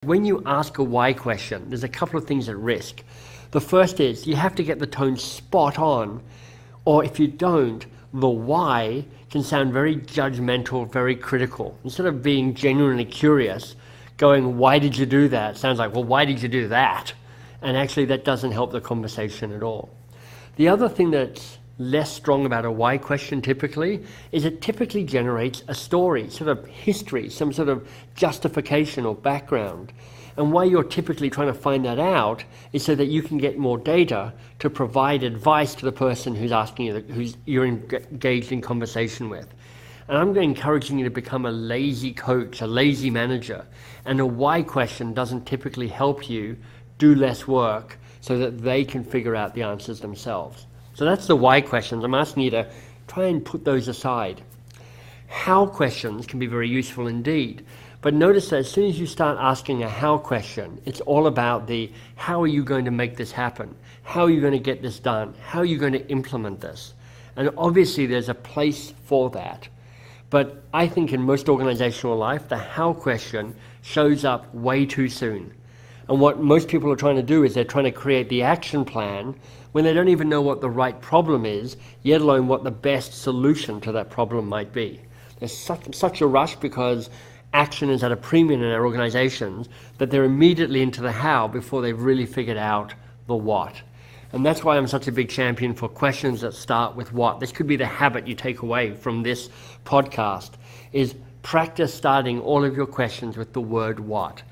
When you ask a why question, there's a couple of things at risk. The first is you have to get the tone spot on, or if you don't, the why can sound very judgmental, very critical. Instead of being genuinely curious, going, why did you do that? Sounds like, well, why did you do that? And actually that doesn't help the conversation at all. The other thing that's less strong about a why question typically is it typically generates a story, sort of history, some sort of justification or background. And why you're typically trying to find that out is so that you can get more data to provide advice to the person who's asking you, who's you're engaged in conversation with. And I'm encouraging you to become a lazy coach, a lazy manager. And a why question doesn't typically help you do less work so that they can figure out the answers themselves. So that's the why questions. I'm asking you to try and put those aside. How questions can be very useful indeed. But notice that as soon as you start asking a how question, it's all about the how are you going to make this happen? How are you going to get this done? How are you going to implement this? And obviously there's a place for that. But I think in most organizational life, the how question shows up way too soon. And what most people are trying to do is they're trying to create the action plan when they don't even know what the right problem is, yet alone what the best solution to that problem might be. There's such a rush because action is at a premium in our organizations that they're immediately into the how before they've really figured out the what. And that's why I'm such a big champion for questions that start with what. This could be the habit you take away from this podcast, is practice starting all of your questions with the word what.